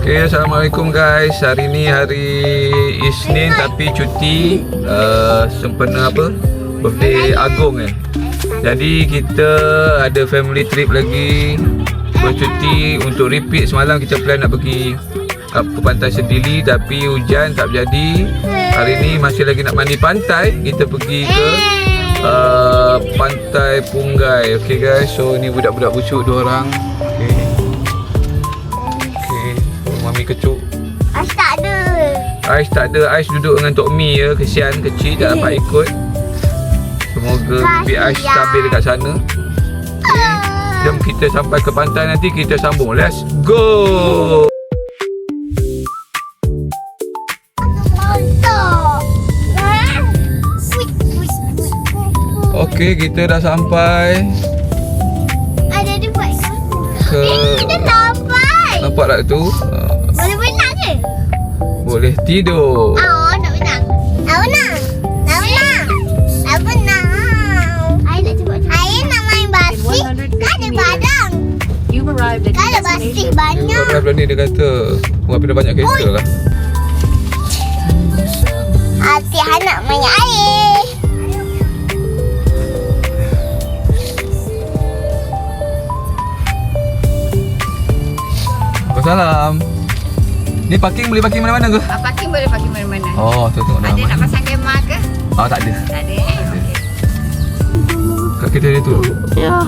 Okay, Assalamualaikum guys. Hari ni hari Isnin tapi cuti sempena apa? Birthday Agong Jadi kita ada family trip lagi, bercuti untuk repeat. Semalam kita plan nak pergi ke Pantai Sedili tapi hujan tak jadi. Hari ni masih lagi nak mandi pantai. Kita pergi ke Pantai Punggai. Okay guys, so ni budak-budak busuk dua orang. Mami kecuk. Ais tak ada. Ais tak ada. Ais duduk dengan Tok Mi ya. Kesian kecil tak dapat ikut. Semoga bibi Ais stabil dekat sana. Okay. Jom kita sampai ke pantai nanti kita sambung. Let's go. Okay, kita dah sampai. Ada dia buat ke. Kita sampai. Nampak tak tu? Boleh berenang ke? Boleh tidur. Nak berenang. Nak berenang. Nak berenang. Nak berenang. Air nak cuba. Air nak main basih. Kan ada badang. Kan ada basih banyak. Orang berani dia kata. Tapi dah banyak kereta lah. Hati anak main air. Salam. Ni parking boleh parking mana-mana ke? Parking boleh parking mana-mana. Oh, tu tengok dah. Ada nak pasang kemah ke? Tak ada. Tak ada. Okey. Kat kita dia tu. Ya.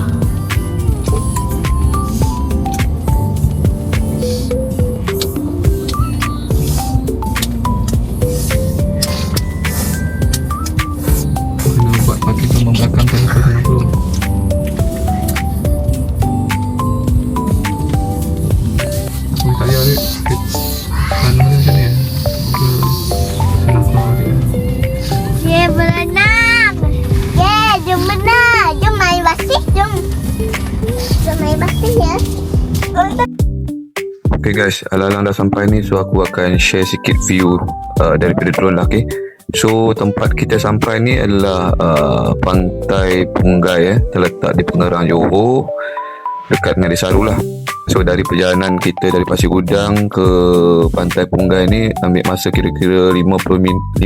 Kena buat parking tu membelakangkan pasal tu. Tak payah dia sana macam ni. Ye berenang. Ye jom berenang. Jom main basih. Jom main basih ya. Okay guys, alang-alang dah sampai ni, so aku akan share sikit view daripada drone lah. Okay, so tempat kita sampai ni adalah Pantai Punggai terletak di Pengerang, Johor, dekat dengan Desaru lah. So dari perjalanan kita dari Pasir Gudang ke Pantai Punggai ni ambil masa kira-kira 54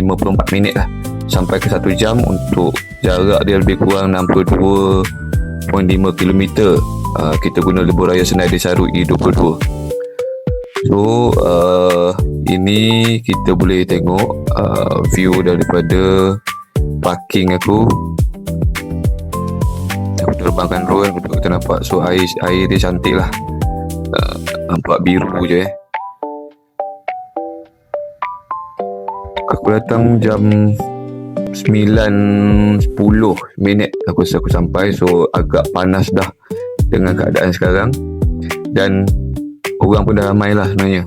minit lah, sampai ke 1 jam. Untuk jarak dia lebih kurang 62.5 km. Kita guna lebuh raya Senai Desaru E22. So ini kita boleh tengok view daripada parking aku. Aku terbangkan drone, kita nampak. So air dia cantik lah. Nampak biru je. Aku datang jam 9.10 minit aku sampai. So agak panas dah dengan keadaan sekarang. Dan orang pun dah ramai lah sebenarnya.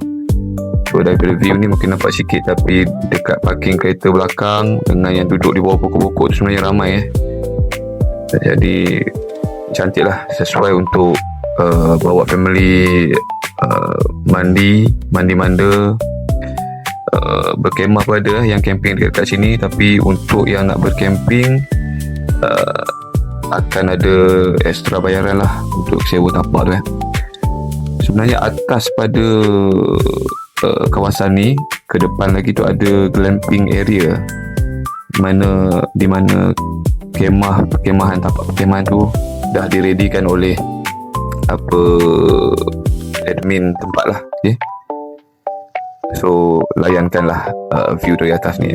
So daripada view ni mungkin nampak sikit, tapi dekat parking kereta belakang dengan yang duduk di bawah pokok-pokok tu sebenarnya ramai Jadi cantik lah, sesuai untuk bawa family mandi-manda, berkemah pun ada yang camping dekat sini. Tapi untuk yang nak bercamping akan ada extra bayaran lah untuk sewa tapak tu Sebenarnya atas pada kawasan ni, ke depan lagi tu ada glamping area, di mana perkemahan tapak perkemahan tu dah diredikan oleh admin tempat lah. Okay? So layankanlah view dari atas ni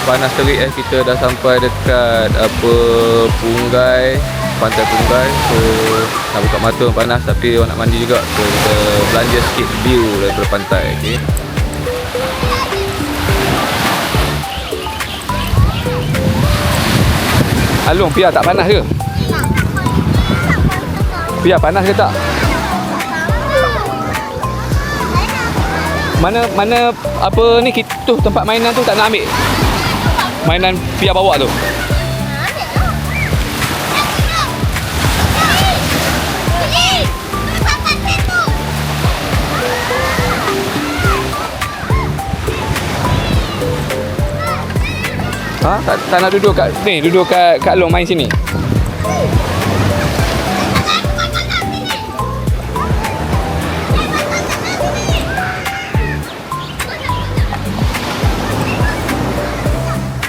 panas terik kita dah sampai dekat apa Punggai, pantai Punggai. So nak buka mata panas tapi orang nak mandi juga. So kita belanja sikit view daripada pantai. Okey. Alung, Pia tak panas ke? Pia panas ke tak? Mana apa ni tu tempat mainan tu tak nak ambil? Mainan Pia bawa tu. Ha? Tak nak duduk kat ni, duduk kat Long main sini.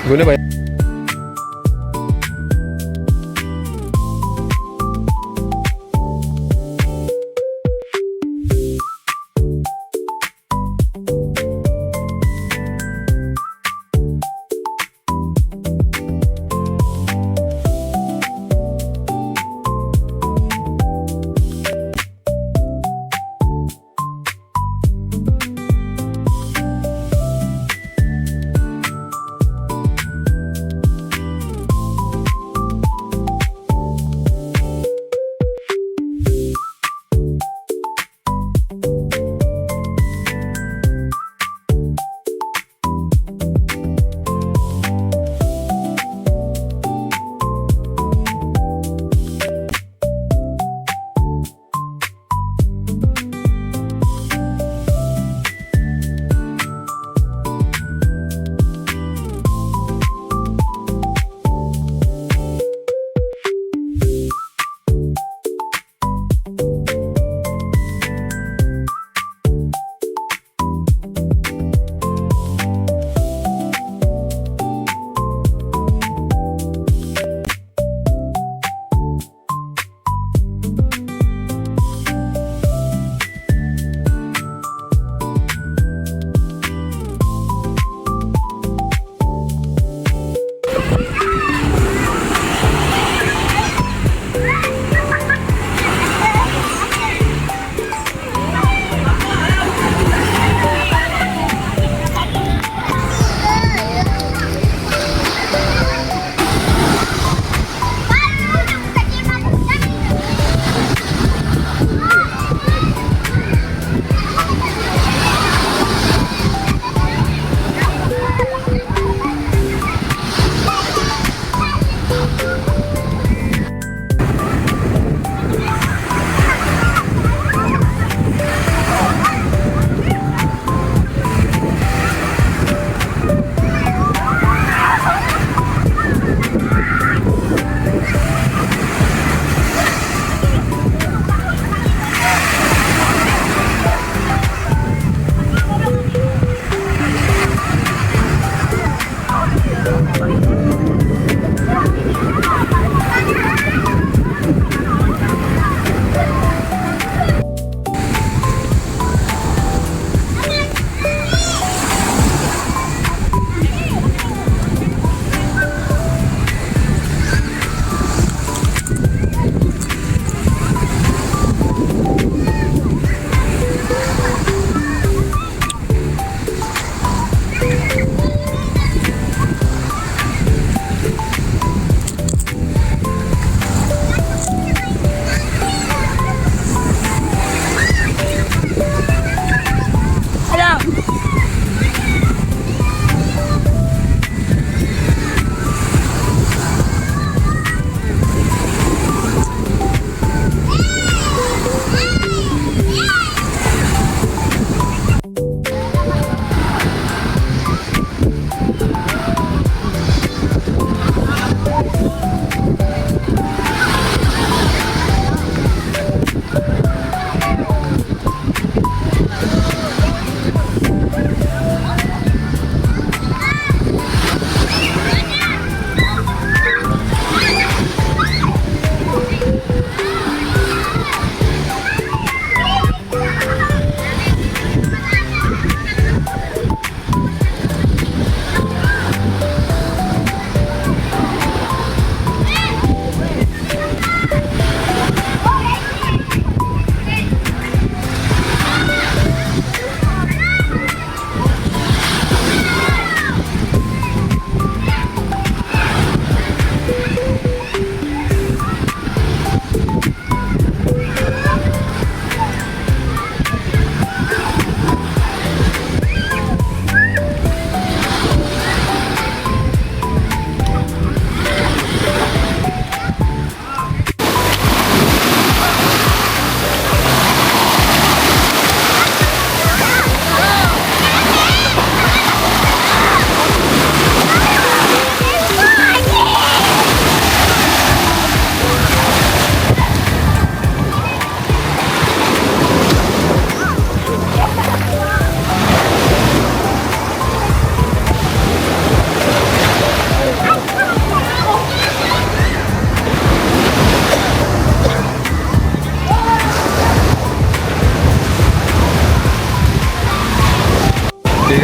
Guna bayar.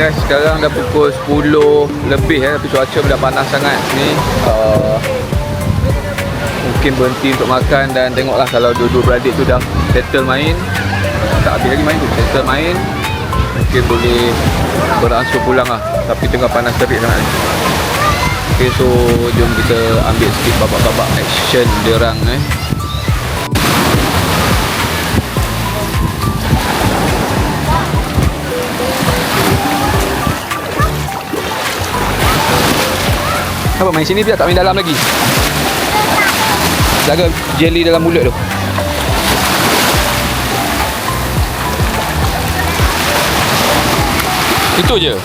guys, sekarang dah pukul 10 lebih tapi cuaca dah panas sangat ni. Mungkin berhenti untuk makan dan tengoklah kalau dua-dua beradik tu dah settle main. Tak habis lagi main tu, settle main. Mungkin boleh beransur pulang lah. Tapi tengah panas terik sangat ni. Okay, so jom kita ambil sikit babak-babak action diorang Apa main sini biar tak main dalam lagi? Jaga jelly dalam mulut tu. Itu je.